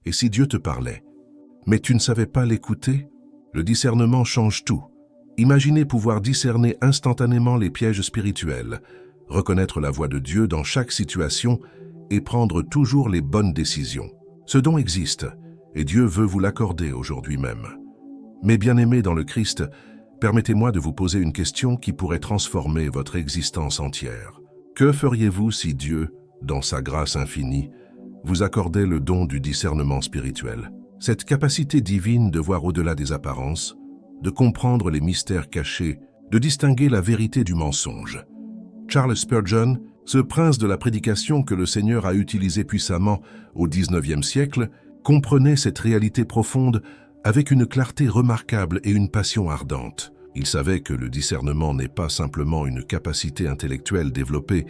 Et si Dieu te parlait, mais tu ne savais pas l'écouter? Le discernement change tout. Imaginez pouvoir discerner instantanément les pièges spirituels, reconnaître la voix de Dieu dans chaque situation et prendre toujours les bonnes décisions. Ce don existe, et Dieu veut vous l'accorder aujourd'hui même. Mes bien-aimés dans le Christ, permettez-moi de vous poser une question qui pourrait transformer votre existence entière. Que feriez-vous si Dieu, dans sa grâce infinie, vous accordait le don du discernement spirituel? Cette capacité divine de voir au-delà des apparences, de comprendre les mystères cachés, de distinguer la vérité du mensonge. Charles Spurgeon, ce prince de la prédication que le Seigneur a utilisé puissamment au XIXe siècle, comprenait cette réalité profonde avec une clarté remarquable et une passion ardente. Il savait que le discernement n'est pas simplement une capacité intellectuelle développée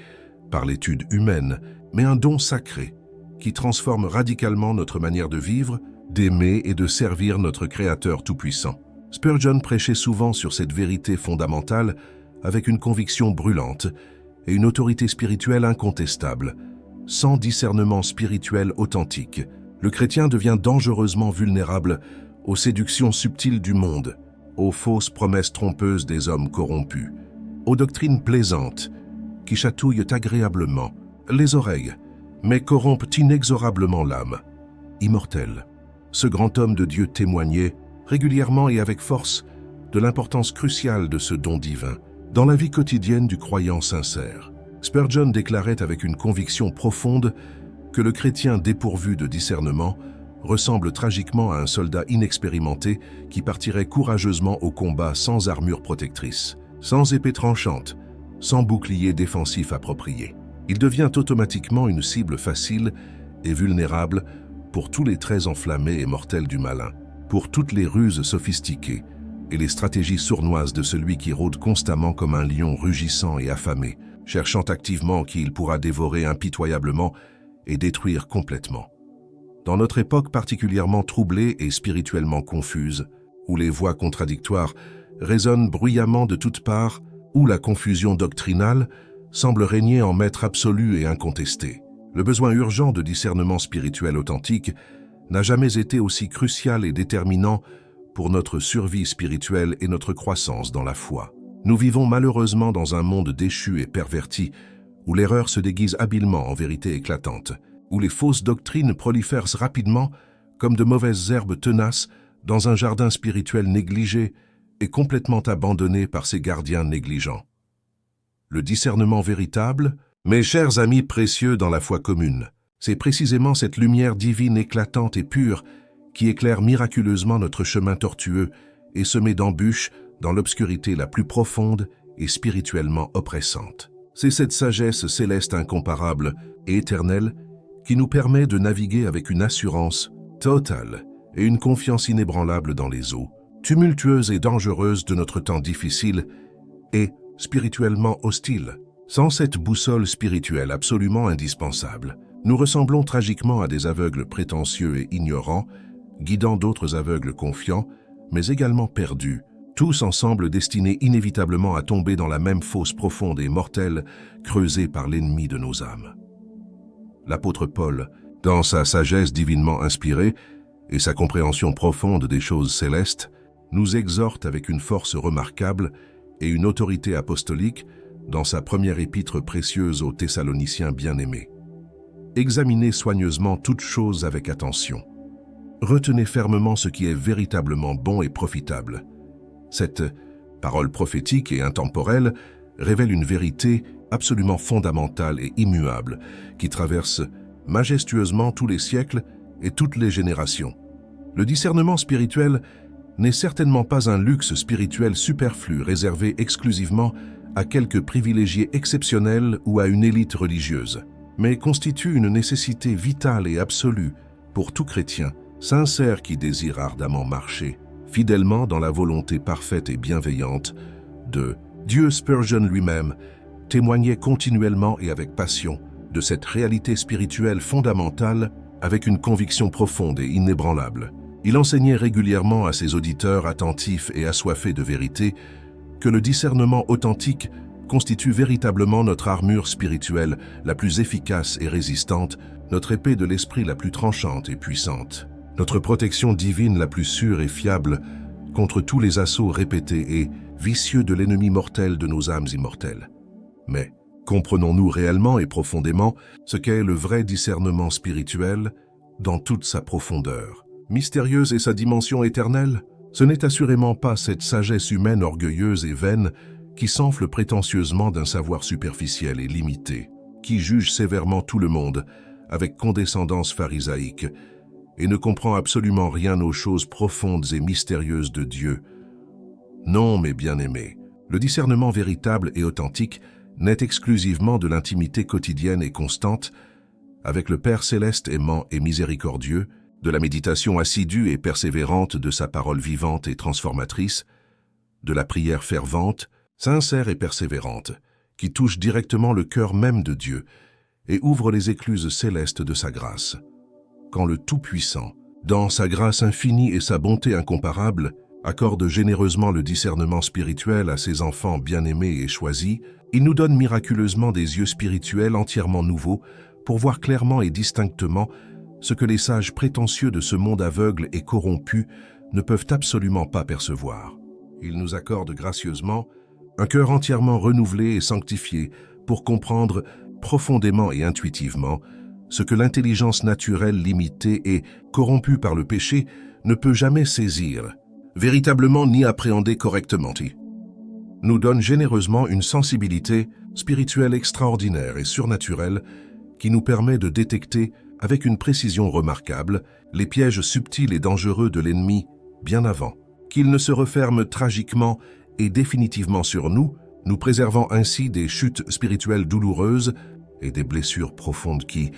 par l'étude humaine, mais un don sacré qui transforme radicalement notre manière de vivre, d'aimer et de servir notre Créateur tout-puissant. Spurgeon prêchait souvent sur cette vérité fondamentale avec une conviction brûlante et une autorité spirituelle incontestable. Sans discernement spirituel authentique, le chrétien devient dangereusement vulnérable aux séductions subtiles du monde, aux fausses promesses trompeuses des hommes corrompus, aux doctrines plaisantes qui chatouillent agréablement les oreilles, mais corrompent inexorablement l'âme. Immortel, ce grand homme de Dieu témoignait, régulièrement et avec force, de l'importance cruciale de ce don divin dans la vie quotidienne du croyant sincère. Spurgeon déclarait avec une conviction profonde que le chrétien dépourvu de discernement ressemble tragiquement à un soldat inexpérimenté qui partirait courageusement au combat sans armure protectrice, sans épée tranchante, sans bouclier défensif approprié. Il devient automatiquement une cible facile et vulnérable pour tous les traits enflammés et mortels du malin, pour toutes les ruses sophistiquées et les stratégies sournoises de celui qui rôde constamment comme un lion rugissant et affamé, cherchant activement qui il pourra dévorer impitoyablement et détruire complètement. Dans notre époque particulièrement troublée et spirituellement confuse, où les voix contradictoires résonnent bruyamment de toutes parts, où la confusion doctrinale semble régner en maître absolu et incontesté, le besoin urgent de discernement spirituel authentique n'a jamais été aussi crucial et déterminant pour notre survie spirituelle et notre croissance dans la foi. Nous vivons malheureusement dans un monde déchu et perverti, où l'erreur se déguise habilement en vérité éclatante, où les fausses doctrines prolifèrent rapidement comme de mauvaises herbes tenaces dans un jardin spirituel négligé et complètement abandonné par ses gardiens négligents. Le discernement véritable, mes chers amis précieux dans la foi commune, c'est précisément cette lumière divine éclatante et pure qui éclaire miraculeusement notre chemin tortueux et semé d'embûches dans l'obscurité la plus profonde et spirituellement oppressante. C'est cette sagesse céleste incomparable et éternelle qui nous permet de naviguer avec une assurance totale et une confiance inébranlable dans les eaux, tumultueuses et dangereuses de notre temps difficile et spirituellement hostile. Sans cette boussole spirituelle absolument indispensable, nous ressemblons tragiquement à des aveugles prétentieux et ignorants, guidant d'autres aveugles confiants, mais également perdus, tous ensemble destinés inévitablement à tomber dans la même fosse profonde et mortelle creusée par l'ennemi de nos âmes. L'apôtre Paul, dans sa sagesse divinement inspirée et sa compréhension profonde des choses célestes, nous exhorte avec une force remarquable et une autorité apostolique dans sa première épître précieuse aux Thessaloniciens bien-aimés. Examinez soigneusement toutes choses avec attention. Retenez fermement ce qui est véritablement bon et profitable. Cette parole prophétique et intemporelle révèle une vérité absolument fondamentale et immuable qui traverse majestueusement tous les siècles et toutes les générations. Le discernement spirituel n'est certainement pas un luxe spirituel superflu réservé exclusivement à quelques privilégiés exceptionnels ou à une élite religieuse, mais constitue une nécessité vitale et absolue pour tout chrétien sincère qui désire ardemment marcher fidèlement dans la volonté parfaite et bienveillante de Dieu. Spurgeon lui-même témoignait continuellement et avec passion de cette réalité spirituelle fondamentale avec une conviction profonde et inébranlable. Il enseignait régulièrement à ses auditeurs attentifs et assoiffés de vérité que le discernement authentique constitue véritablement notre armure spirituelle la plus efficace et résistante, notre épée de l'esprit la plus tranchante et puissante, notre protection divine la plus sûre et fiable contre tous les assauts répétés et vicieux de l'ennemi mortel de nos âmes immortelles. Mais comprenons-nous réellement et profondément ce qu'est le vrai discernement spirituel dans toute sa profondeur, mystérieuse et sa dimension éternelle? Ce n'est assurément pas cette sagesse humaine orgueilleuse et vaine qui s'enfle prétentieusement d'un savoir superficiel et limité, qui juge sévèrement tout le monde avec condescendance pharisaïque et ne comprend absolument rien aux choses profondes et mystérieuses de Dieu. Non, mes bien-aimés, le discernement véritable et authentique naît exclusivement de l'intimité quotidienne et constante avec le Père céleste aimant et miséricordieux, de la méditation assidue et persévérante de sa parole vivante et transformatrice, de la prière fervente, sincère et persévérante, qui touche directement le cœur même de Dieu et ouvre les écluses célestes de sa grâce. Quand le Tout-Puissant, dans sa grâce infinie et sa bonté incomparable, accorde généreusement le discernement spirituel à ses enfants bien-aimés et choisis, il nous donne miraculeusement des yeux spirituels entièrement nouveaux pour voir clairement et distinctement ce que les sages prétentieux de ce monde aveugle et corrompu ne peuvent absolument pas percevoir. Il nous accorde gracieusement un cœur entièrement renouvelé et sanctifié pour comprendre profondément et intuitivement ce que l'intelligence naturelle limitée et corrompue par le péché ne peut jamais saisir, véritablement ni appréhender correctement. Nous donne généreusement une sensibilité spirituelle extraordinaire et surnaturelle qui nous permet de détecter avec une précision remarquable les pièges subtils et dangereux de l'ennemi bien avant qu'il ne se referme tragiquement et définitivement sur nous, nous préservant ainsi des chutes spirituelles douloureuses et des blessures profondes qui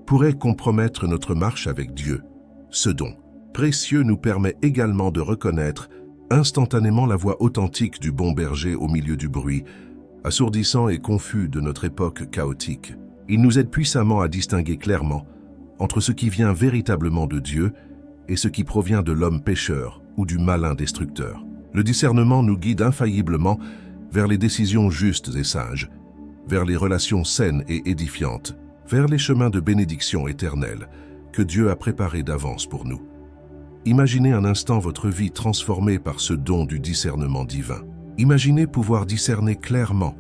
pourraient compromettre notre marche avec Dieu. Ce don précieux nous permet également de reconnaître instantanément la voix authentique du bon berger au milieu du bruit, assourdissant et confus de notre époque chaotique. Il nous aide puissamment à distinguer clairement entre ce qui vient véritablement de Dieu et ce qui provient de l'homme pécheur ou du malin destructeur. Le discernement nous guide infailliblement vers les décisions justes et sages, vers les relations saines et édifiantes, vers les chemins de bénédiction éternelle que Dieu a préparés d'avance pour nous. Imaginez un instant votre vie transformée par ce don du discernement divin. Imaginez pouvoir discerner clairement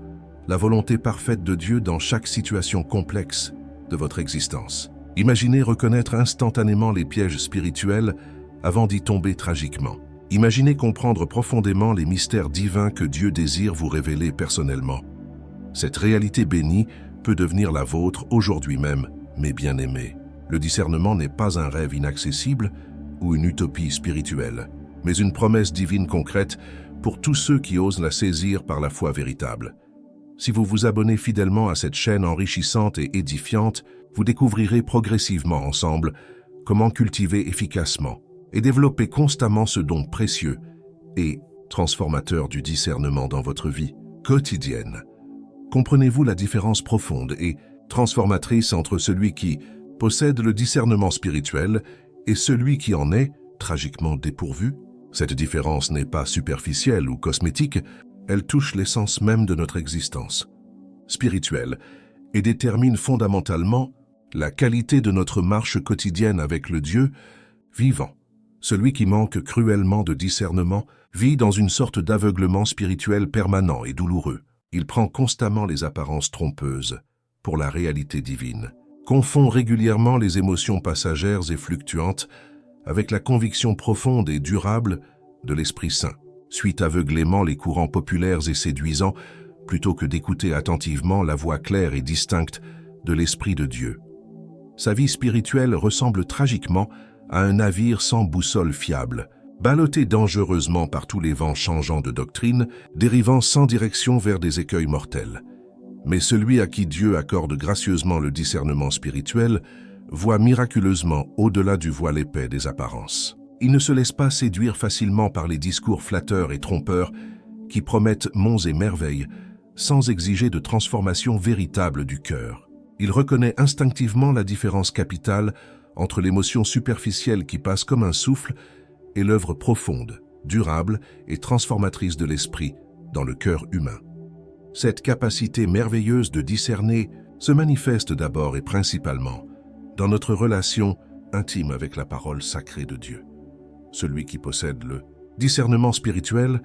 la volonté parfaite de Dieu dans chaque situation complexe de votre existence. Imaginez reconnaître instantanément les pièges spirituels avant d'y tomber tragiquement. Imaginez comprendre profondément les mystères divins que Dieu désire vous révéler personnellement. Cette réalité bénie peut devenir la vôtre aujourd'hui même, mes bien-aimés. Le discernement n'est pas un rêve inaccessible ou une utopie spirituelle, mais une promesse divine concrète pour tous ceux qui osent la saisir par la foi véritable. Si vous vous abonnez fidèlement à cette chaîne enrichissante et édifiante, vous découvrirez progressivement ensemble comment cultiver efficacement et développer constamment ce don précieux et transformateur du discernement dans votre vie quotidienne. Comprenez-vous la différence profonde et transformatrice entre celui qui possède le discernement spirituel et celui qui en est tragiquement dépourvu? Cette différence n'est pas superficielle ou cosmétique, elle touche l'essence même de notre existence spirituelle et détermine fondamentalement la qualité de notre marche quotidienne avec le Dieu vivant. Celui qui manque cruellement de discernement vit dans une sorte d'aveuglement spirituel permanent et douloureux. Il prend constamment les apparences trompeuses pour la réalité divine, confond régulièrement les émotions passagères et fluctuantes avec la conviction profonde et durable de l'Esprit Saint, suit aveuglément les courants populaires et séduisants plutôt que d'écouter attentivement la voix claire et distincte de l'Esprit de Dieu. Sa vie spirituelle ressemble tragiquement à un navire sans boussole fiable, ballotté dangereusement par tous les vents changeants de doctrine, dérivant sans direction vers des écueils mortels. Mais celui à qui Dieu accorde gracieusement le discernement spirituel voit miraculeusement au-delà du voile épais des apparences. Il ne se laisse pas séduire facilement par les discours flatteurs et trompeurs qui promettent monts et merveilles sans exiger de transformation véritable du cœur. Il reconnaît instinctivement la différence capitale entre l'émotion superficielle qui passe comme un souffle et l'œuvre profonde, durable et transformatrice de l'esprit dans le cœur humain. Cette capacité merveilleuse de discerner se manifeste d'abord et principalement dans notre relation intime avec la parole sacrée de Dieu. Celui qui possède le discernement spirituel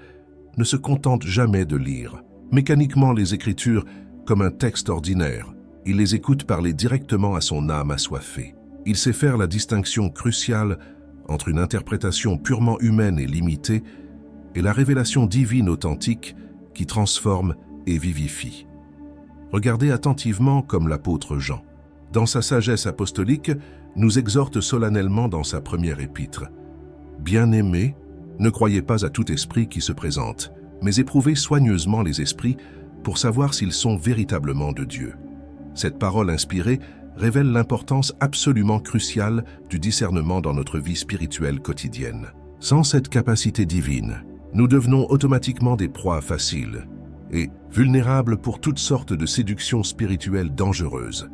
ne se contente jamais de lire mécaniquement les Écritures comme un texte ordinaire. Il les écoute parler directement à son âme assoiffée. Il sait faire la distinction cruciale entre une interprétation purement humaine et limitée et la révélation divine authentique qui transforme et vivifie. Regardez attentivement comme l'apôtre Jean, dans sa sagesse apostolique, nous exhorte solennellement dans sa première épître. Bien-aimés, ne croyez pas à tout esprit qui se présente, mais éprouvez soigneusement les esprits pour savoir s'ils sont véritablement de Dieu. Cette parole inspirée révèle l'importance absolument cruciale du discernement dans notre vie spirituelle quotidienne. Sans cette capacité divine, nous devenons automatiquement des proies faciles et vulnérables pour toutes sortes de séductions spirituelles dangereuses.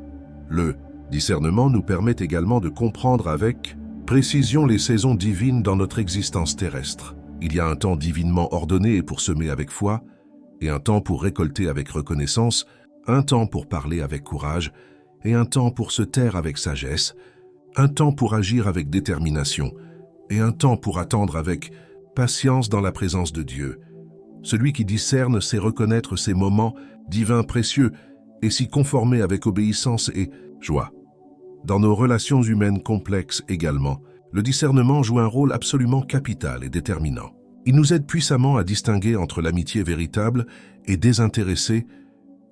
Le discernement nous permet également de comprendre avec précision les saisons divines dans notre existence terrestre. Il y a un temps divinement ordonné pour semer avec foi, et un temps pour récolter avec reconnaissance, un temps pour parler avec courage, et un temps pour se taire avec sagesse, un temps pour agir avec détermination, et un temps pour attendre avec patience dans la présence de Dieu. Celui qui discerne sait reconnaître ces moments divins précieux et s'y conformer avec obéissance et joie. Dans nos relations humaines complexes également, le discernement joue un rôle absolument capital et déterminant. Il nous aide puissamment à distinguer entre l'amitié véritable et désintéressée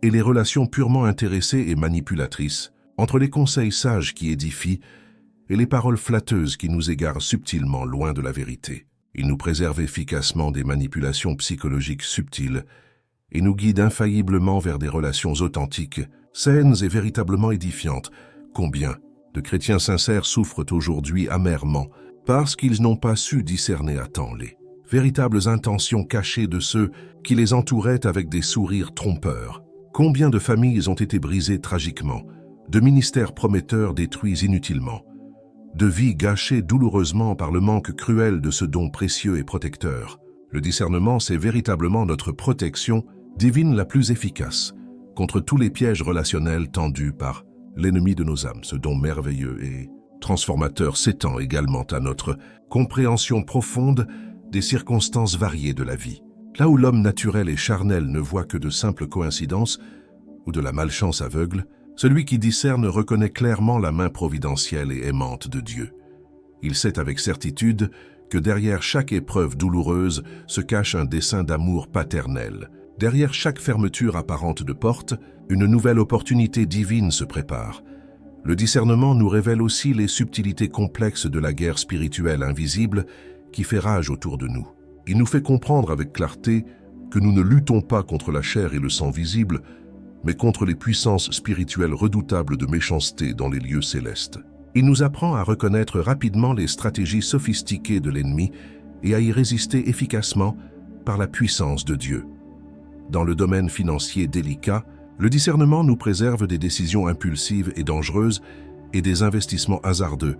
et les relations purement intéressées et manipulatrices, entre les conseils sages qui édifient et les paroles flatteuses qui nous égarent subtilement loin de la vérité. Il nous préserve efficacement des manipulations psychologiques subtiles et nous guide infailliblement vers des relations authentiques, saines et véritablement édifiantes. Combien de chrétiens sincères souffrent aujourd'hui amèrement parce qu'ils n'ont pas su discerner à temps les véritables intentions cachées de ceux qui les entouraient avec des sourires trompeurs. Combien de familles ont été brisées tragiquement, de ministères prometteurs détruits inutilement, de vies gâchées douloureusement par le manque cruel de ce don précieux et protecteur. Le discernement, c'est véritablement notre protection divine la plus efficace contre tous les pièges relationnels tendus par l'ennemi de nos âmes. Ce don merveilleux et transformateur s'étend également à notre compréhension profonde des circonstances variées de la vie. Là où l'homme naturel et charnel ne voit que de simples coïncidences ou de la malchance aveugle, celui qui discerne reconnaît clairement la main providentielle et aimante de Dieu. Il sait avec certitude que derrière chaque épreuve douloureuse se cache un dessein d'amour paternel. Derrière chaque fermeture apparente de porte, une nouvelle opportunité divine se prépare. Le discernement nous révèle aussi les subtilités complexes de la guerre spirituelle invisible qui fait rage autour de nous. Il nous fait comprendre avec clarté que nous ne luttons pas contre la chair et le sang visible, mais contre les puissances spirituelles redoutables de méchanceté dans les lieux célestes. Il nous apprend à reconnaître rapidement les stratégies sophistiquées de l'ennemi et à y résister efficacement par la puissance de Dieu. Dans le domaine financier délicat, le discernement nous préserve des décisions impulsives et dangereuses et des investissements hasardeux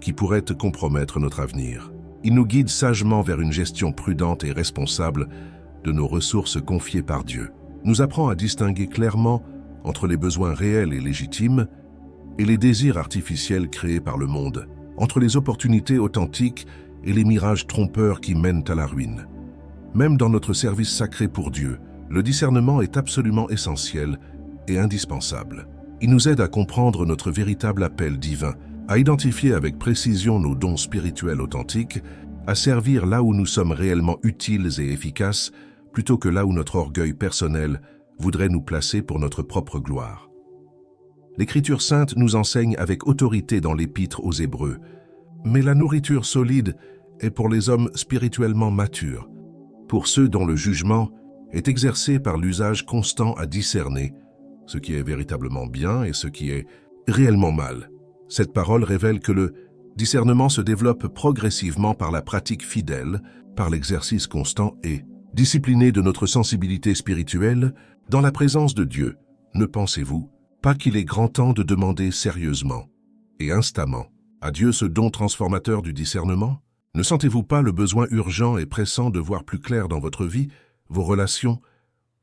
qui pourraient compromettre notre avenir. Il nous guide sagement vers une gestion prudente et responsable de nos ressources confiées par Dieu. Nous apprend à distinguer clairement entre les besoins réels et légitimes et les désirs artificiels créés par le monde, entre les opportunités authentiques et les mirages trompeurs qui mènent à la ruine. Même dans notre service sacré pour Dieu, le discernement est absolument essentiel et indispensable. Il nous aide à comprendre notre véritable appel divin, à identifier avec précision nos dons spirituels authentiques, à servir là où nous sommes réellement utiles et efficaces, plutôt que là où notre orgueil personnel voudrait nous placer pour notre propre gloire. L'Écriture sainte nous enseigne avec autorité dans l'Épître aux Hébreux, mais la nourriture solide est pour les hommes spirituellement matures, pour ceux dont le jugement est exercé par l'usage constant à discerner ce qui est véritablement bien et ce qui est réellement mal. Cette parole révèle que le discernement se développe progressivement par la pratique fidèle, par l'exercice constant et discipliné de notre sensibilité spirituelle dans la présence de Dieu. Ne pensez-vous pas qu'il est grand temps de demander sérieusement et instamment à Dieu ce don transformateur du discernement? Ne sentez-vous pas le besoin urgent et pressant de voir plus clair dans votre vie, vos relations,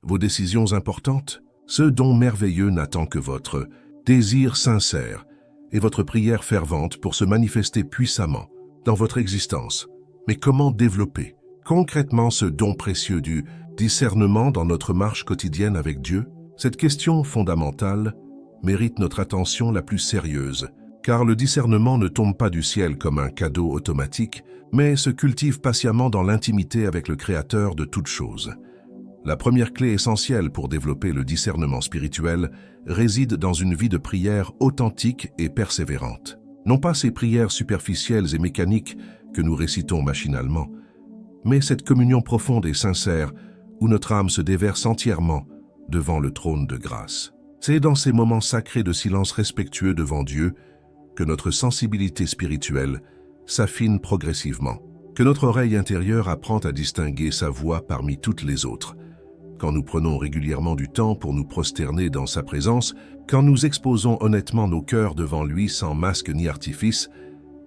vos décisions importantes? Ce don merveilleux n'attend que votre désir sincère et votre prière fervente pour se manifester puissamment dans votre existence. Mais comment développer concrètement ce don précieux du discernement dans notre marche quotidienne avec Dieu? Cette question fondamentale mérite notre attention la plus sérieuse, car le discernement ne tombe pas du ciel comme un cadeau automatique, mais se cultive patiemment dans l'intimité avec le Créateur de toutes choses. La première clé essentielle pour développer le discernement spirituel réside dans une vie de prière authentique et persévérante. Non pas ces prières superficielles et mécaniques que nous récitons machinalement, mais cette communion profonde et sincère où notre âme se déverse entièrement devant le trône de grâce. C'est dans ces moments sacrés de silence respectueux devant Dieu que notre sensibilité spirituelle s'affine progressivement, que notre oreille intérieure apprend à distinguer sa voix parmi toutes les autres. Quand nous prenons régulièrement du temps pour nous prosterner dans sa présence, quand nous exposons honnêtement nos cœurs devant lui sans masque ni artifice,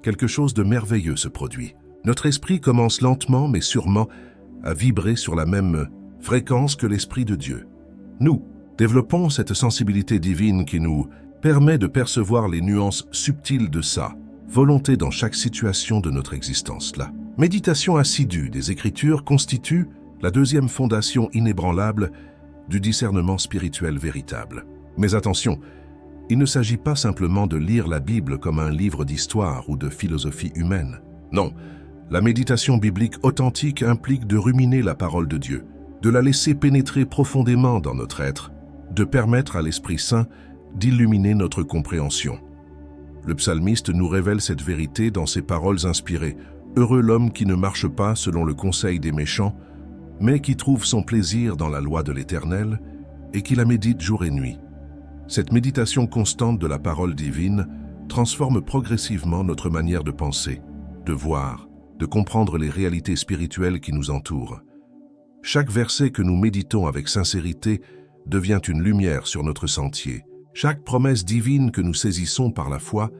quelque chose de merveilleux se produit. Notre esprit commence lentement mais sûrement à vibrer sur la même fréquence que l'Esprit de Dieu. Nous développons cette sensibilité divine qui nous permet de percevoir les nuances subtiles de sa volonté dans chaque situation de notre existence. La méditation assidue des Écritures constitue la deuxième fondation inébranlable du discernement spirituel véritable. Mais attention, il ne s'agit pas simplement de lire la Bible comme un livre d'histoire ou de philosophie humaine. Non, la méditation biblique authentique implique de ruminer la parole de Dieu, de la laisser pénétrer profondément dans notre être, de permettre à l'Esprit Saint d'illuminer notre compréhension. Le psalmiste nous révèle cette vérité dans ses paroles inspirées. « Heureux l'homme qui ne marche pas selon le conseil des méchants, mais qui trouve son plaisir dans la loi de l'Éternel et qui la médite jour et nuit. » Cette méditation constante de la parole divine transforme progressivement notre manière de penser, de voir, de comprendre les réalités spirituelles qui nous entourent. Chaque verset que nous méditons avec sincérité devient une lumière sur notre sentier. Chaque promesse divine que nous saisissons par la foi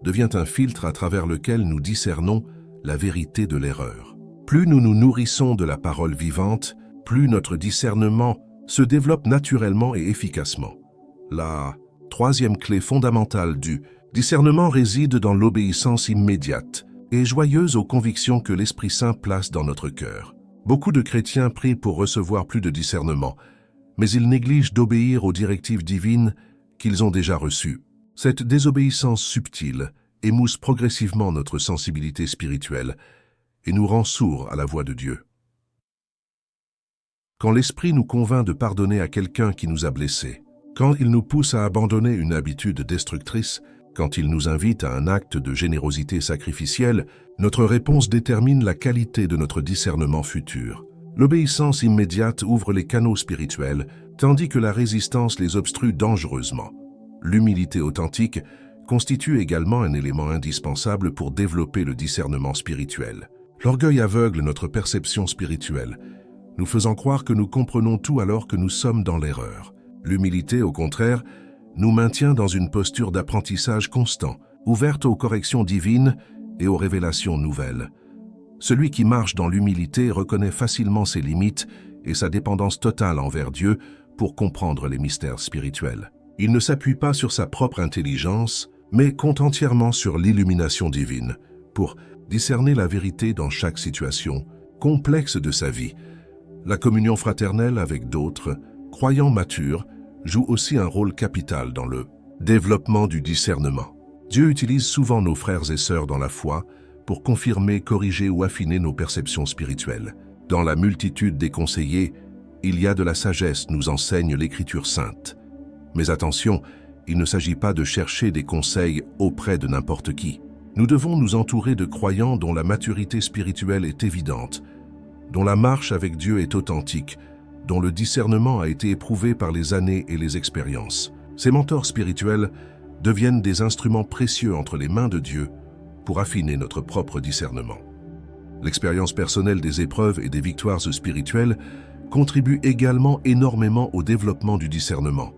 devient un filtre à travers lequel nous discernons la vérité de l'erreur. Plus nous nous nourrissons de la parole vivante, plus notre discernement se développe naturellement et efficacement. La troisième clé fondamentale du discernement réside dans l'obéissance immédiate et joyeuse aux convictions que l'Esprit Saint place dans notre cœur. Beaucoup de chrétiens prient pour recevoir plus de discernement, mais ils négligent d'obéir aux directives divines qu'ils ont déjà reçues. Cette désobéissance subtile émousse progressivement notre sensibilité spirituelle et nous rend sourds à la voix de Dieu. Quand l'Esprit nous convainc de pardonner à quelqu'un qui nous a blessés, quand il nous pousse à abandonner une habitude destructrice, quand il nous invite à un acte de générosité sacrificielle, notre réponse détermine la qualité de notre discernement futur. L'obéissance immédiate ouvre les canaux spirituels, tandis que la résistance les obstrue dangereusement. L'humilité authentique constitue également un élément indispensable pour développer le discernement spirituel. L'orgueil aveugle notre perception spirituelle, nous faisant croire que nous comprenons tout alors que nous sommes dans l'erreur. L'humilité, au contraire, nous maintient dans une posture d'apprentissage constant, ouverte aux corrections divines et aux révélations nouvelles. Celui qui marche dans l'humilité reconnaît facilement ses limites et sa dépendance totale envers Dieu pour comprendre les mystères spirituels. Il ne s'appuie pas sur sa propre intelligence, mais compte entièrement sur l'illumination divine pour discerner la vérité dans chaque situation complexe de sa vie. La communion fraternelle avec d'autres, croyants matures, joue aussi un rôle capital dans le développement du discernement. Dieu utilise souvent nos frères et sœurs dans la foi pour confirmer, corriger ou affiner nos perceptions spirituelles. Dans la multitude des conseillers, il y a de la sagesse, nous enseigne l'Écriture sainte. Mais attention, il ne s'agit pas de chercher des conseils auprès de n'importe qui. Nous devons nous entourer de croyants dont la maturité spirituelle est évidente, dont la marche avec Dieu est authentique, dont le discernement a été éprouvé par les années et les expériences. Ces mentors spirituels deviennent des instruments précieux entre les mains de Dieu pour affiner notre propre discernement. L'expérience personnelle des épreuves et des victoires spirituelles contribue également énormément au développement du discernement.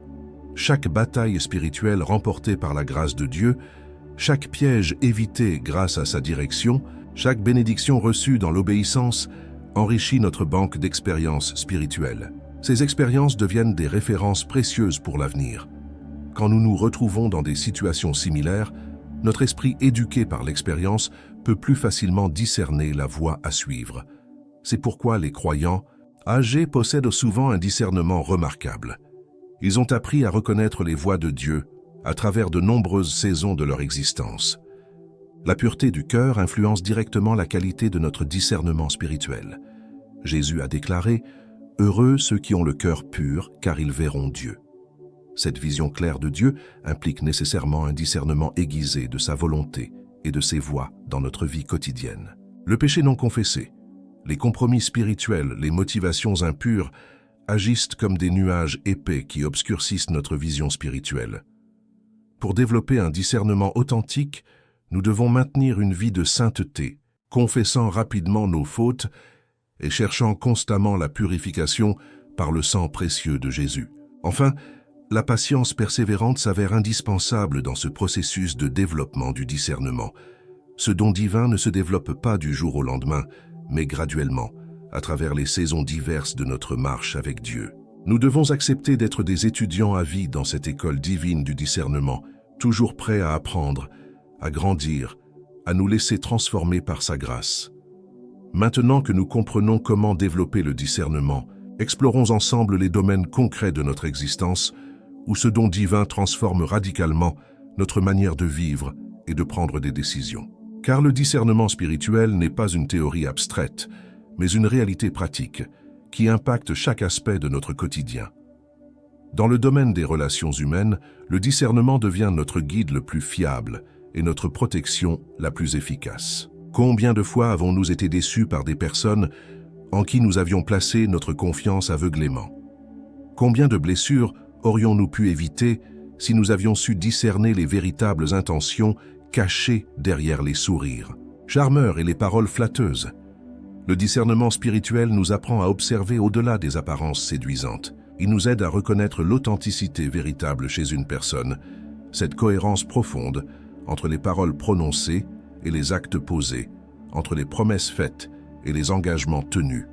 Chaque bataille spirituelle remportée par la grâce de Dieu, chaque piège évité grâce à sa direction, chaque bénédiction reçue dans l'obéissance enrichit notre banque d'expériences spirituelles. Ces expériences deviennent des références précieuses pour l'avenir. Quand nous nous retrouvons dans des situations similaires, notre esprit éduqué par l'expérience peut plus facilement discerner la voie à suivre. C'est pourquoi les croyants âgés possèdent souvent un discernement remarquable. Ils ont appris à reconnaître les voies de Dieu à travers de nombreuses saisons de leur existence. La pureté du cœur influence directement la qualité de notre discernement spirituel. Jésus a déclaré « Heureux ceux qui ont le cœur pur, car ils verront Dieu ». Cette vision claire de Dieu implique nécessairement un discernement aiguisé de sa volonté et de ses voies dans notre vie quotidienne. Le péché non confessé, les compromis spirituels, les motivations impures agissent comme des nuages épais qui obscurcissent notre vision spirituelle. Pour développer un discernement authentique, nous devons maintenir une vie de sainteté, confessant rapidement nos fautes et cherchant constamment la purification par le sang précieux de Jésus. Enfin, la patience persévérante s'avère indispensable dans ce processus de développement du discernement. Ce don divin ne se développe pas du jour au lendemain, mais graduellement, à travers les saisons diverses de notre marche avec Dieu. Nous devons accepter d'être des étudiants à vie dans cette école divine du discernement, toujours prêts à apprendre, à grandir, à nous laisser transformer par sa grâce. Maintenant que nous comprenons comment développer le discernement, explorons ensemble les domaines concrets de notre existence où ce don divin transforme radicalement notre manière de vivre et de prendre des décisions. Car le discernement spirituel n'est pas une théorie abstraite, mais une réalité pratique qui impacte chaque aspect de notre quotidien. Dans le domaine des relations humaines, le discernement devient notre guide le plus fiable et notre protection la plus efficace. Combien de fois avons-nous été déçus par des personnes en qui nous avions placé notre confiance aveuglément? Combien de blessures aurions-nous pu éviter si nous avions su discerner les véritables intentions cachées derrière les sourires, charmeurs et les paroles flatteuses? Le discernement spirituel nous apprend à observer au-delà des apparences séduisantes. Il nous aide à reconnaître l'authenticité véritable chez une personne, cette cohérence profonde entre les paroles prononcées et les actes posés, entre les promesses faites et les engagements tenus.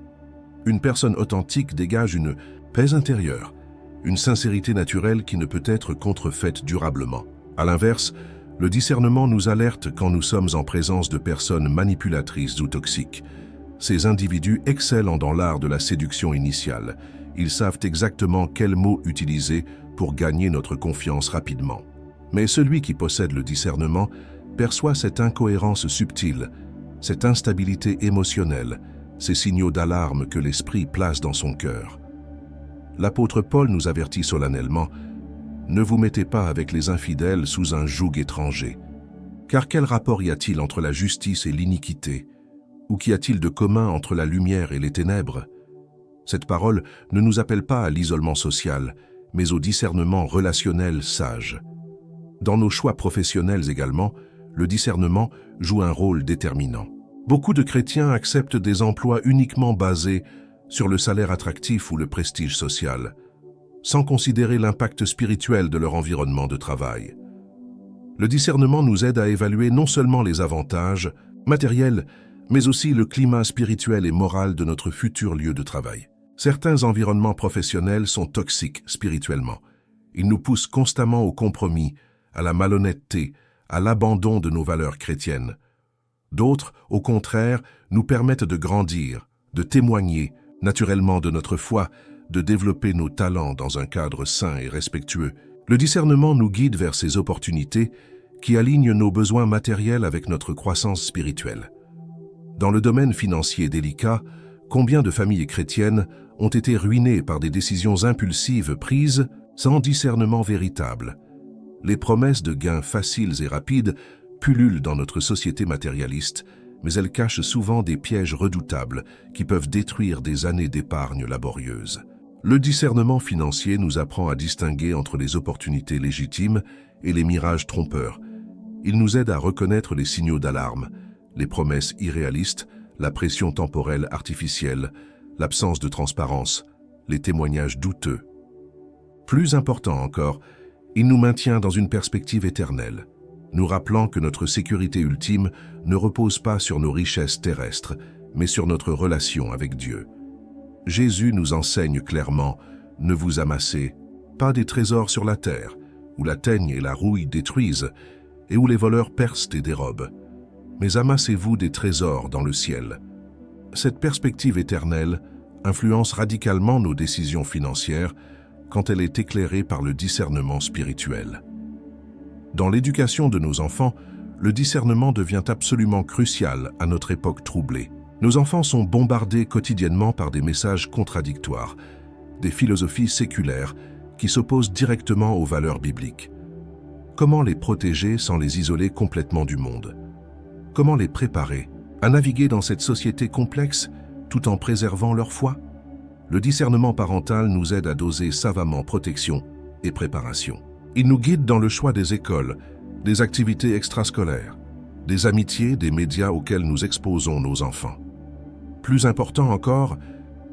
Une personne authentique dégage une paix intérieure, une sincérité naturelle qui ne peut être contrefaite durablement. À l'inverse, le discernement nous alerte quand nous sommes en présence de personnes manipulatrices ou toxiques. Ces individus excellent dans l'art de la séduction initiale. Ils savent exactement quels mots utiliser pour gagner notre confiance rapidement. Mais celui qui possède le discernement perçoit cette incohérence subtile, cette instabilité émotionnelle, ces signaux d'alarme que l'esprit place dans son cœur. L'apôtre Paul nous avertit solennellement « Ne vous mettez pas avec les infidèles sous un joug étranger. Car quel rapport y a-t-il entre la justice et l'iniquité? Ou qu'y a-t-il de commun entre la lumière et les ténèbres ?» Cette parole ne nous appelle pas à l'isolement social, mais au discernement relationnel sage. Dans nos choix professionnels également, le discernement joue un rôle déterminant. Beaucoup de chrétiens acceptent des emplois uniquement basés sur le salaire attractif ou le prestige social, sans considérer l'impact spirituel de leur environnement de travail. Le discernement nous aide à évaluer non seulement les avantages matériels, mais aussi le climat spirituel et moral de notre futur lieu de travail. Certains environnements professionnels sont toxiques spirituellement. Ils nous poussent constamment au compromis, à la malhonnêteté, à l'abandon de nos valeurs chrétiennes. D'autres, au contraire, nous permettent de grandir, de témoigner naturellement de notre foi, de développer nos talents dans un cadre sain et respectueux. Le discernement nous guide vers ces opportunités qui alignent nos besoins matériels avec notre croissance spirituelle. Dans le domaine financier délicat, combien de familles chrétiennes ont été ruinées par des décisions impulsives prises sans discernement véritable? Les promesses de gains faciles et rapides pullulent dans notre société matérialiste, mais elles cachent souvent des pièges redoutables qui peuvent détruire des années d'épargne laborieuse. Le discernement financier nous apprend à distinguer entre les opportunités légitimes et les mirages trompeurs. Il nous aide à reconnaître les signaux d'alarme, les promesses irréalistes, la pression temporelle artificielle, l'absence de transparence, les témoignages douteux. Plus important encore, il nous maintient dans une perspective éternelle, nous rappelant que notre sécurité ultime ne repose pas sur nos richesses terrestres, mais sur notre relation avec Dieu. Jésus nous enseigne clairement « Ne vous amassez pas des trésors sur la terre, où la teigne et la rouille détruisent, et où les voleurs percent et dérobent, mais amassez-vous des trésors dans le ciel. » Cette perspective éternelle influence radicalement nos décisions financières quand elle est éclairée par le discernement spirituel. Dans l'éducation de nos enfants, le discernement devient absolument crucial à notre époque troublée. Nos enfants sont bombardés quotidiennement par des messages contradictoires, des philosophies séculaires qui s'opposent directement aux valeurs bibliques. Comment les protéger sans les isoler complètement du monde? Comment les préparer à naviguer dans cette société complexe tout en préservant leur foi? Le discernement parental nous aide à doser savamment protection et préparation. Il nous guide dans le choix des écoles, des activités extrascolaires, des amitiés, des médias auxquels nous exposons nos enfants. Plus important encore,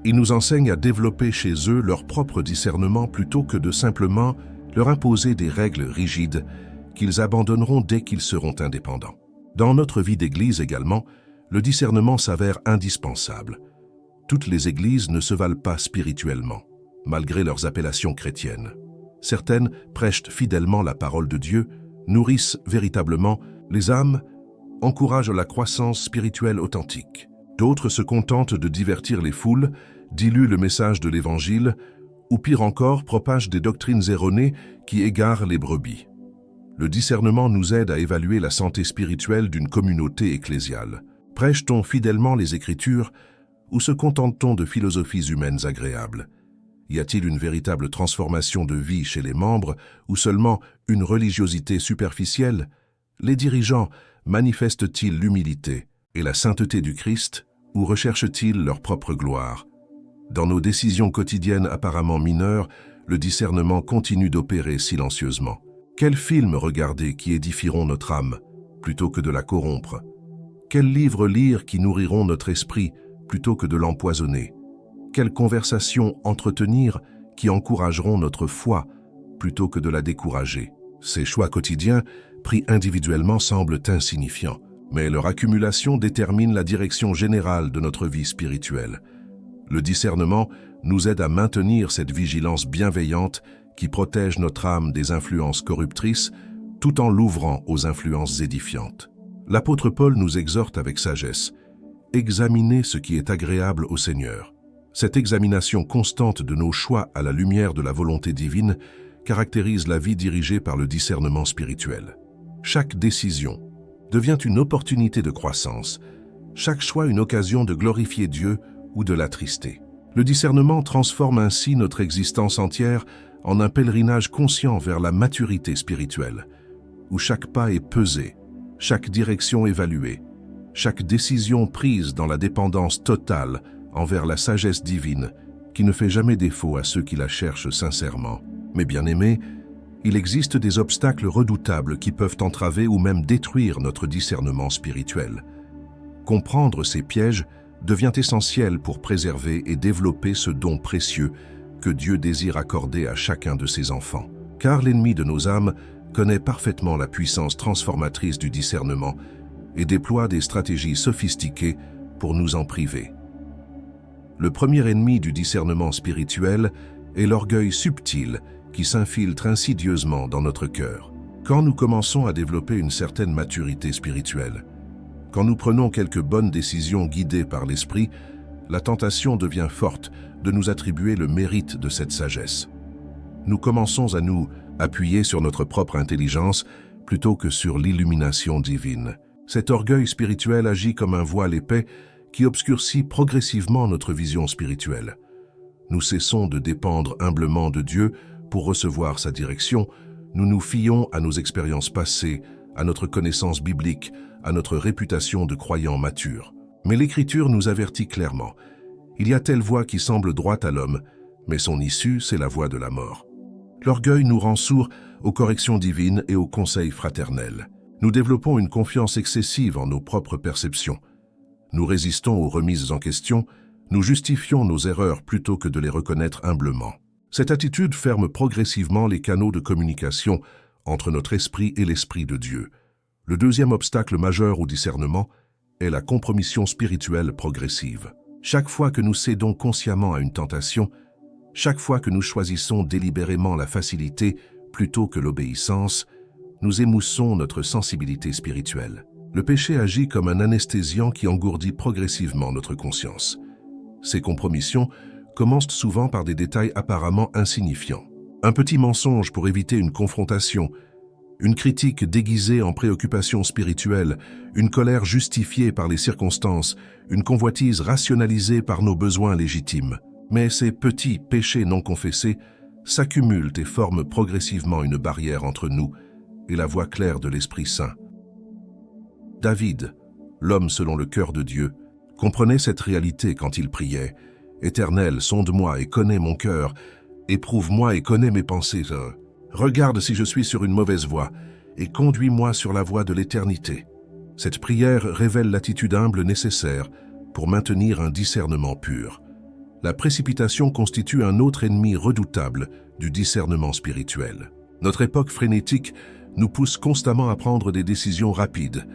il nous enseigne à développer chez eux leur propre discernement plutôt que de simplement leur imposer des règles rigides qu'ils abandonneront dès qu'ils seront indépendants. Dans notre vie d'Église également, le discernement s'avère indispensable. Toutes les églises ne se valent pas spirituellement, malgré leurs appellations chrétiennes. Certaines prêchent fidèlement la parole de Dieu, nourrissent véritablement les âmes, encouragent la croissance spirituelle authentique. D'autres se contentent de divertir les foules, diluent le message de l'Évangile, ou pire encore, propagent des doctrines erronées qui égarent les brebis. Le discernement nous aide à évaluer la santé spirituelle d'une communauté ecclésiale. Prêche-t-on fidèlement les Écritures ou se contente-t-on de philosophies humaines agréables? Y a-t-il une véritable transformation de vie chez les membres ou seulement une religiosité superficielle? Les dirigeants manifestent-ils l'humilité et la sainteté du Christ ou recherchent-ils leur propre gloire? Dans nos décisions quotidiennes apparemment mineures, le discernement continue d'opérer silencieusement. Quels films regarder qui édifieront notre âme plutôt que de la corrompre? Quels livres lire qui nourriront notre esprit plutôt que de l'empoisonner? Quelles conversations entretenir qui encourageront notre foi plutôt que de la décourager? Ces choix quotidiens, pris individuellement, semblent insignifiants, mais leur accumulation détermine la direction générale de notre vie spirituelle. Le discernement nous aide à maintenir cette vigilance bienveillante qui protège notre âme des influences corruptrices tout en l'ouvrant aux influences édifiantes. L'apôtre Paul nous exhorte avec sagesse: examinez ce qui est agréable au Seigneur. Cette examination constante de nos choix à la lumière de la volonté divine caractérise la vie dirigée par le discernement spirituel. Chaque décision devient une opportunité de croissance, chaque choix une occasion de glorifier Dieu ou de l'attrister. Le discernement transforme ainsi notre existence entière en un pèlerinage conscient vers la maturité spirituelle, où chaque pas est pesé, chaque direction évaluée, chaque décision prise dans la dépendance totale envers la sagesse divine qui ne fait jamais défaut à ceux qui la cherchent sincèrement. Mais bien-aimés, il existe des obstacles redoutables qui peuvent entraver ou même détruire notre discernement spirituel. Comprendre ces pièges devient essentiel pour préserver et développer ce don précieux que Dieu désire accorder à chacun de ses enfants. Car l'ennemi de nos âmes connaît parfaitement la puissance transformatrice du discernement et déploie des stratégies sophistiquées pour nous en priver. Le premier ennemi du discernement spirituel est l'orgueil subtil qui s'infiltre insidieusement dans notre cœur. Quand nous commençons à développer une certaine maturité spirituelle, quand nous prenons quelques bonnes décisions guidées par l'Esprit, la tentation devient forte de nous attribuer le mérite de cette sagesse. Nous commençons à nous appuyer sur notre propre intelligence plutôt que sur l'illumination divine. Cet orgueil spirituel agit comme un voile épais qui obscurcit progressivement notre vision spirituelle. Nous cessons de dépendre humblement de Dieu pour recevoir sa direction, nous nous fions à nos expériences passées, à notre connaissance biblique, à notre réputation de croyants matures. Mais l'Écriture nous avertit clairement. Il y a telle voie qui semble droite à l'homme, mais son issue, c'est la voie de la mort. L'orgueil nous rend sourds aux corrections divines et aux conseils fraternels. Nous développons une confiance excessive en nos propres perceptions. Nous résistons aux remises en question, nous justifions nos erreurs plutôt que de les reconnaître humblement. Cette attitude ferme progressivement les canaux de communication entre notre esprit et l'Esprit de Dieu. Le deuxième obstacle majeur au discernement est la compromission spirituelle progressive. Chaque fois que nous cédons consciemment à une tentation, chaque fois que nous choisissons délibérément la facilité plutôt que l'obéissance, nous émoussons notre sensibilité spirituelle. Le péché agit comme un anesthésiant qui engourdit progressivement notre conscience. Ces compromissions commencent souvent par des détails apparemment insignifiants. Un petit mensonge pour éviter une confrontation, une critique déguisée en préoccupation spirituelle, une colère justifiée par les circonstances, une convoitise rationalisée par nos besoins légitimes. Mais ces petits péchés non confessés s'accumulent et forment progressivement une barrière entre nous et la voie claire de l'Esprit Saint. David, l'homme selon le cœur de Dieu, comprenait cette réalité quand il priait. « Éternel, sonde-moi et connais mon cœur, éprouve-moi et connais mes pensées. Regarde si je suis sur une mauvaise voie, et conduis-moi sur la voie de l'éternité. » Cette prière révèle l'attitude humble nécessaire pour maintenir un discernement pur. La précipitation constitue un autre ennemi redoutable du discernement spirituel. Notre époque frénétique nous pousse constamment à prendre des décisions rapides,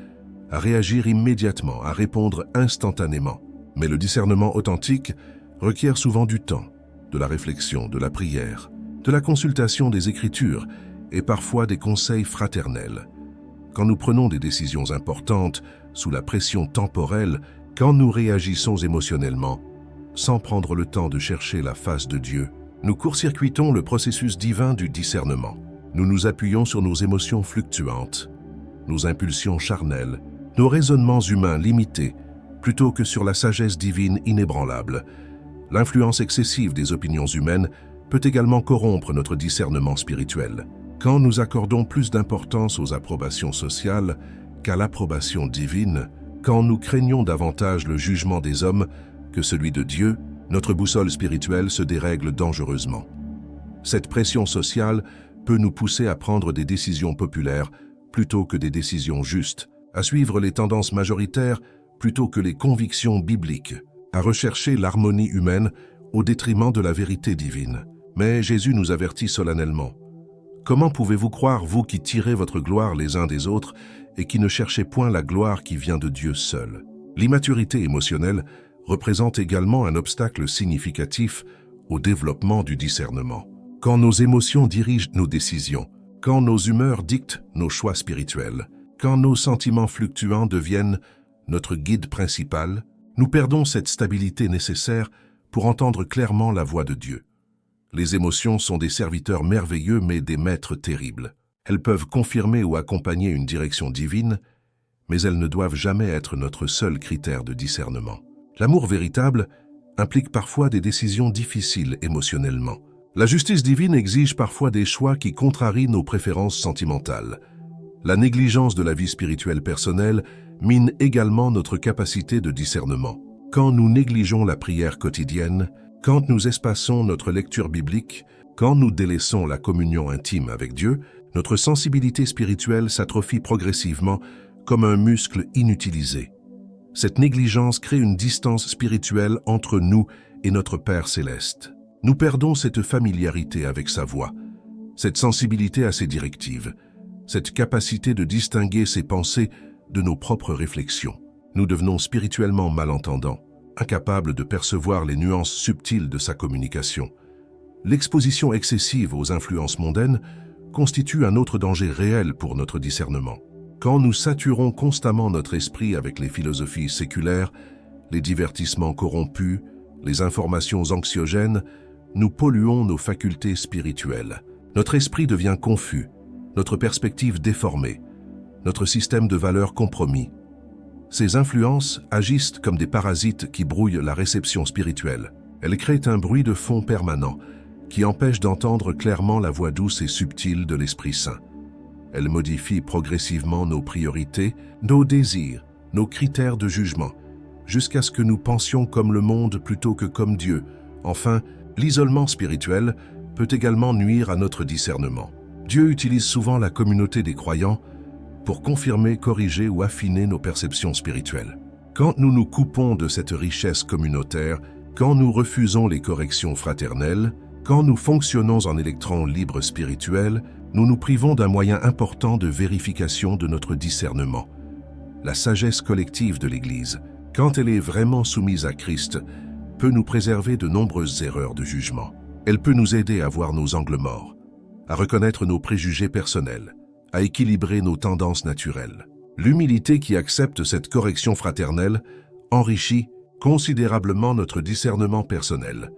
à réagir immédiatement, à répondre instantanément. Mais le discernement authentique requiert souvent du temps, de la réflexion, de la prière, de la consultation des Écritures et parfois des conseils fraternels. Quand nous prenons des décisions importantes sous la pression temporelle, quand nous réagissons émotionnellement, sans prendre le temps de chercher la face de Dieu, nous court-circuitons le processus divin du discernement. Nous nous appuyons sur nos émotions fluctuantes, nos impulsions charnelles, nos raisonnements humains limités, plutôt que sur la sagesse divine inébranlable. L'influence excessive des opinions humaines peut également corrompre notre discernement spirituel. Quand nous accordons plus d'importance aux approbations sociales qu'à l'approbation divine, quand nous craignons davantage le jugement des hommes que celui de Dieu, notre boussole spirituelle se dérègle dangereusement. Cette pression sociale peut nous pousser à prendre des décisions populaires plutôt que des décisions justes, à suivre les tendances majoritaires plutôt que les convictions bibliques, à rechercher l'harmonie humaine au détriment de la vérité divine. Mais Jésus nous avertit solennellement. Comment pouvez-vous croire, vous qui tirez votre gloire les uns des autres et qui ne cherchez point la gloire qui vient de Dieu seul? L'immaturité émotionnelle représente également un obstacle significatif au développement du discernement. Quand nos émotions dirigent nos décisions, quand nos humeurs dictent nos choix spirituels, quand nos sentiments fluctuants deviennent notre guide principal, nous perdons cette stabilité nécessaire pour entendre clairement la voix de Dieu. Les émotions sont des serviteurs merveilleux mais des maîtres terribles. Elles peuvent confirmer ou accompagner une direction divine, mais elles ne doivent jamais être notre seul critère de discernement. L'amour véritable implique parfois des décisions difficiles émotionnellement. La justice divine exige parfois des choix qui contrarient nos préférences sentimentales. La négligence de la vie spirituelle personnelle mine également notre capacité de discernement. Quand nous négligeons la prière quotidienne, quand nous espaçons notre lecture biblique, quand nous délaissons la communion intime avec Dieu, notre sensibilité spirituelle s'atrophie progressivement comme un muscle inutilisé. Cette négligence crée une distance spirituelle entre nous et notre Père céleste. Nous perdons cette familiarité avec sa voix, cette sensibilité à ses directives, cette capacité de distinguer ses pensées de nos propres réflexions. Nous devenons spirituellement malentendants, incapables de percevoir les nuances subtiles de sa communication. L'exposition excessive aux influences mondaines constitue un autre danger réel pour notre discernement. Quand nous saturons constamment notre esprit avec les philosophies séculaires, les divertissements corrompus, les informations anxiogènes, nous polluons nos facultés spirituelles. Notre esprit devient confus, notre perspective déformée, notre système de valeurs compromis. Ces influences agissent comme des parasites qui brouillent la réception spirituelle. Elles créent un bruit de fond permanent qui empêche d'entendre clairement la voix douce et subtile de l'Esprit Saint. Elles modifient progressivement nos priorités, nos désirs, nos critères de jugement, jusqu'à ce que nous pensions comme le monde plutôt que comme Dieu. Enfin, l'isolement spirituel peut également nuire à notre discernement. Dieu utilise souvent la communauté des croyants pour confirmer, corriger ou affiner nos perceptions spirituelles. Quand nous nous coupons de cette richesse communautaire, quand nous refusons les corrections fraternelles, quand nous fonctionnons en électrons libres spirituels, nous nous privons d'un moyen important de vérification de notre discernement, la sagesse collective de l'Église. quand elle est vraiment soumise à Christ, peut nous préserver de nombreuses erreurs de jugement. Elle peut nous aider à voir nos angles morts, à reconnaître nos préjugés personnels, à équilibrer nos tendances naturelles. L'humilité qui accepte cette correction fraternelle enrichit considérablement notre discernement personnel.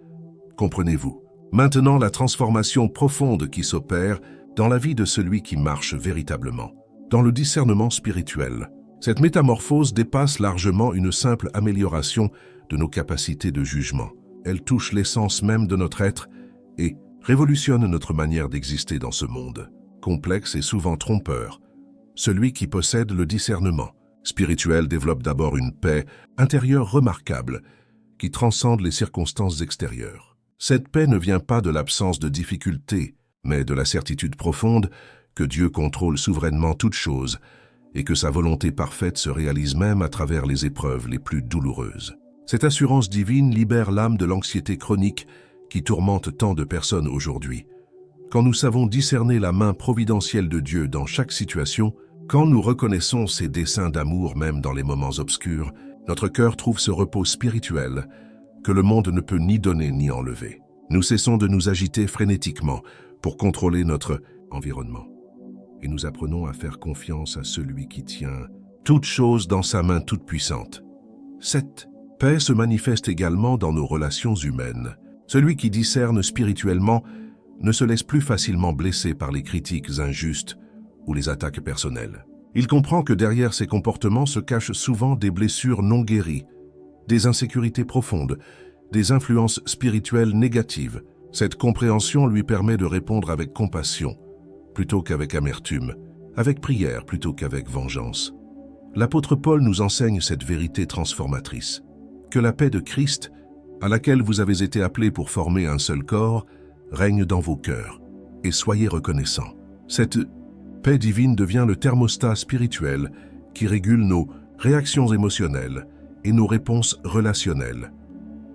Comprenez-vous? Maintenant, la transformation profonde qui s'opère dans la vie de celui qui marche véritablement. Dans le discernement spirituel, cette métamorphose dépasse largement une simple amélioration de nos capacités de jugement. Elle touche l'essence même de notre être et révolutionne notre manière d'exister dans ce monde, complexe et souvent trompeur. Celui qui possède le discernement spirituel développe d'abord une paix intérieure remarquable qui transcende les circonstances extérieures. Cette paix ne vient pas de l'absence de difficultés, mais de la certitude profonde que Dieu contrôle souverainement toutes choses et que sa volonté parfaite se réalise même à travers les épreuves les plus douloureuses. Cette assurance divine libère l'âme de l'anxiété chronique qui tourmente tant de personnes aujourd'hui. Quand nous savons discerner la main providentielle de Dieu dans chaque situation, quand nous reconnaissons ses desseins d'amour même dans les moments obscurs, notre cœur trouve ce repos spirituel que le monde ne peut ni donner ni enlever. Nous cessons de nous agiter frénétiquement pour contrôler notre environnement. Et nous apprenons à faire confiance à celui qui tient toutes choses dans sa main toute puissante. Cette paix se manifeste également dans nos relations humaines. Celui qui discerne spirituellement ne se laisse plus facilement blesser par les critiques injustes ou les attaques personnelles. Il comprend que derrière ces comportements se cachent souvent des blessures non guéries, des insécurités profondes, des influences spirituelles négatives. Cette compréhension lui permet de répondre avec compassion, plutôt qu'avec amertume, avec prière plutôt qu'avec vengeance. L'apôtre Paul nous enseigne cette vérité transformatrice, que la paix de Christ, à laquelle vous avez été appelés pour former un seul corps, règne dans vos cœurs, et soyez reconnaissants. Cette paix divine devient le thermostat spirituel qui régule nos réactions émotionnelles et nos réponses relationnelles.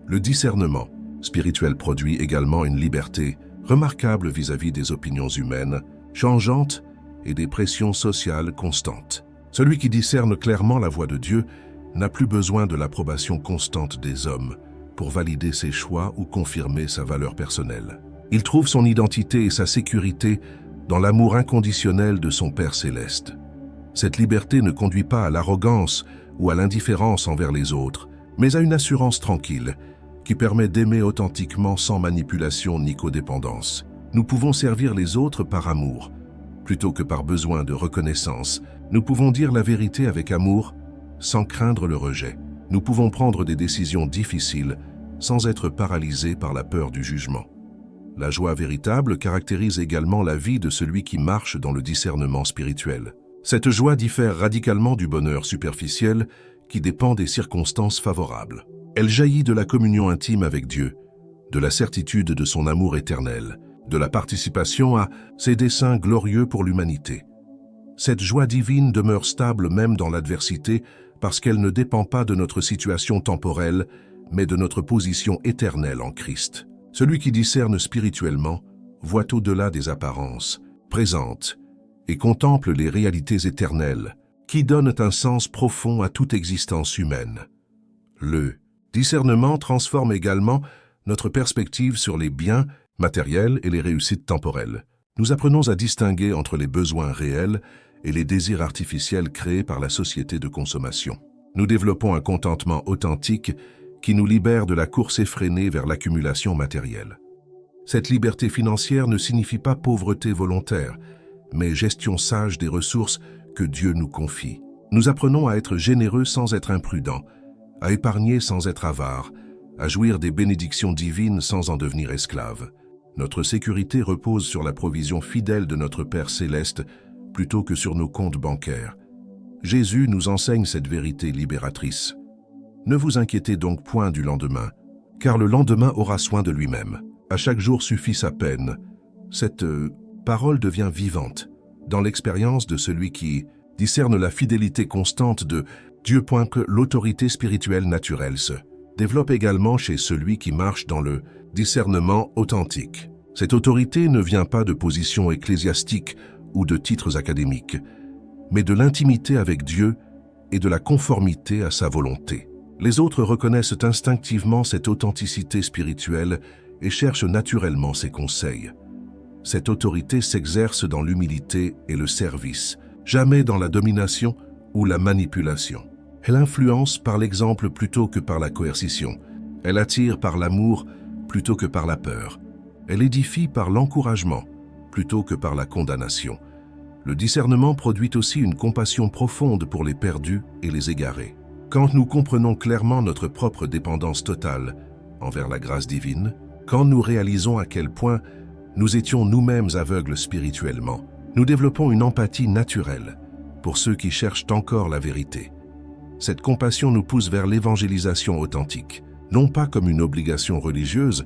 Le discernement spirituel produit également une liberté remarquable vis-à-vis des opinions humaines, changeantes et des pressions sociales constantes. Celui qui discerne clairement la voie de Dieu n'a plus besoin de l'approbation constante des hommes pour valider ses choix ou confirmer sa valeur personnelle. Il trouve son identité et sa sécurité dans l'amour inconditionnel de son Père céleste. Cette liberté ne conduit pas à l'arrogance ou à l'indifférence envers les autres, mais à une assurance tranquille qui permet d'aimer authentiquement sans manipulation ni codépendance. Nous pouvons servir les autres par amour, plutôt que par besoin de reconnaissance. Nous pouvons dire la vérité avec amour, sans craindre le rejet. Nous pouvons prendre des décisions difficiles sans être paralysés par la peur du jugement. La joie véritable caractérise également la vie de celui qui marche dans le discernement spirituel. Cette joie diffère radicalement du bonheur superficiel qui dépend des circonstances favorables. Elle jaillit de la communion intime avec Dieu, de la certitude de son amour éternel, de la participation à ses desseins glorieux pour l'humanité. Cette joie divine demeure stable même dans l'adversité parce qu'elle ne dépend pas de notre situation temporelle, mais de notre position éternelle en Christ. Celui qui discerne spirituellement voit au-delà des apparences, présente et contemple les réalités éternelles qui donnent un sens profond à toute existence humaine. Le discernement transforme également notre perspective sur les biens matériels et les réussites temporelles. Nous apprenons à distinguer entre les besoins réels et les désirs artificiels créés par la société de consommation. Nous développons un contentement authentique qui nous libère de la course effrénée vers l'accumulation matérielle. Cette liberté financière ne signifie pas pauvreté volontaire, mais gestion sage des ressources que Dieu nous confie. Nous apprenons à être généreux sans être imprudents, à épargner sans être avares, à jouir des bénédictions divines sans en devenir esclaves. Notre sécurité repose sur la provision fidèle de notre Père céleste plutôt que sur nos comptes bancaires. Jésus nous enseigne cette vérité libératrice. Ne vous inquiétez donc point du lendemain, car le lendemain aura soin de lui-même. À chaque jour suffit sa peine. Cette parole devient vivante dans l'expérience de celui qui discerne la fidélité constante de Dieu. Que l'autorité spirituelle naturelle se développe également chez celui qui marche dans le discernement authentique. Cette autorité ne vient pas de positions ecclésiastiques ou de titres académiques, mais de l'intimité avec Dieu et de la conformité à sa volonté. Les autres reconnaissent instinctivement cette authenticité spirituelle et cherchent naturellement ses conseils. Cette autorité s'exerce dans l'humilité et le service, jamais dans la domination ou la manipulation. Elle influence par l'exemple plutôt que par la coercition. Elle attire par l'amour plutôt que par la peur. Elle édifie par l'encouragement plutôt que par la condamnation. Le discernement produit aussi une compassion profonde pour les perdus et les égarés. Quand nous comprenons clairement notre propre dépendance totale envers la grâce divine, quand nous réalisons à quel point nous étions nous-mêmes aveugles spirituellement, nous développons une empathie naturelle pour ceux qui cherchent encore la vérité. Cette compassion nous pousse vers l'évangélisation authentique, non pas comme une obligation religieuse,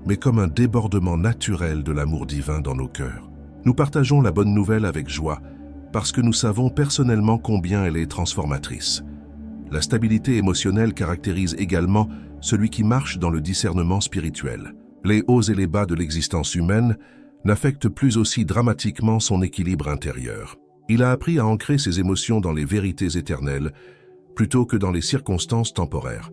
mais comme un débordement naturel de l'amour divin dans nos cœurs. Nous partageons la bonne nouvelle avec joie, parce que nous savons personnellement combien elle est transformatrice. La stabilité émotionnelle caractérise également celui qui marche dans le discernement spirituel. Les hauts et les bas de l'existence humaine n'affectent plus aussi dramatiquement son équilibre intérieur. Il a appris à ancrer ses émotions dans les vérités éternelles, plutôt que dans les circonstances temporaires.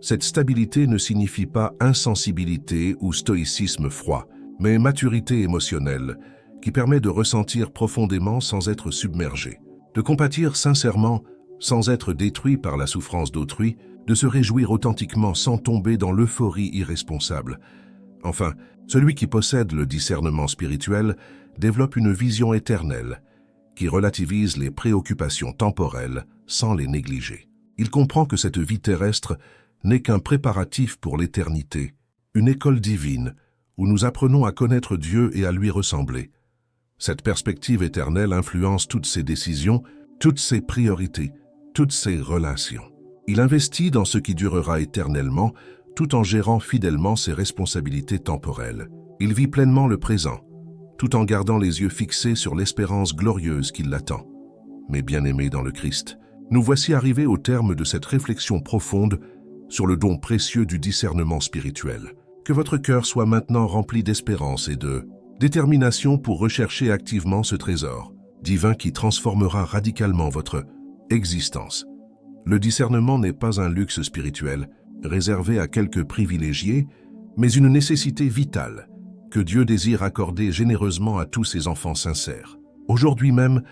Cette stabilité ne signifie pas insensibilité ou stoïcisme froid, mais maturité émotionnelle, qui permet de ressentir profondément sans être submergé, de compatir sincèrement sans être détruit par la souffrance d'autrui, de se réjouir authentiquement sans tomber dans l'euphorie irresponsable. Enfin, celui qui possède le discernement spirituel développe une vision éternelle, qui relativise les préoccupations temporelles sans les négliger. Il comprend que cette vie terrestre n'est qu'un préparatif pour l'éternité, une école divine où nous apprenons à connaître Dieu et à lui ressembler. Cette perspective éternelle influence toutes ses décisions, toutes ses priorités, toutes ses relations. Il investit dans ce qui durera éternellement, tout en gérant fidèlement ses responsabilités temporelles. Il vit pleinement le présent, tout en gardant les yeux fixés sur l'espérance glorieuse qui l'attend. Mes bien-aimés dans le Christ, nous voici arrivés au terme de cette réflexion profonde sur le don précieux du discernement spirituel. Que votre cœur soit maintenant rempli d'espérance et de détermination pour rechercher activement ce trésor divin qui transformera radicalement votre existence. Le discernement n'est pas un luxe spirituel réservé à quelques privilégiés, mais une nécessité vitale que Dieu désire accorder généreusement à tous ses enfants sincères. Aujourd'hui même,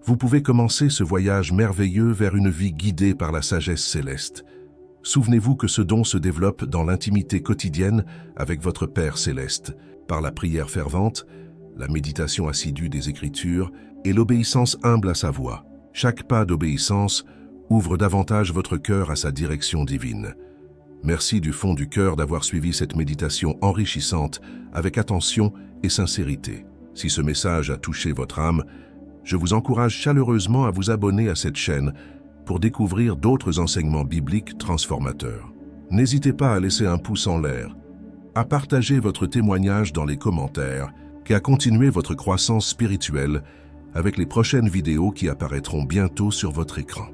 vous pouvez commencer ce voyage merveilleux vers une vie guidée par la sagesse céleste. Souvenez-vous que ce don se développe dans l'intimité quotidienne avec votre Père céleste, par la prière fervente, la méditation assidue des Écritures et l'obéissance humble à sa voix. Chaque pas d'obéissance ouvre davantage votre cœur à sa direction divine. Merci du fond du cœur d'avoir suivi cette méditation enrichissante avec attention et sincérité. Si ce message a touché votre âme, je vous encourage chaleureusement à vous abonner à cette chaîne pour découvrir d'autres enseignements bibliques transformateurs. N'hésitez pas à laisser un pouce en l'air, à partager votre témoignage dans les commentaires et à continuer votre croissance spirituelle avec les prochaines vidéos qui apparaîtront bientôt sur votre écran.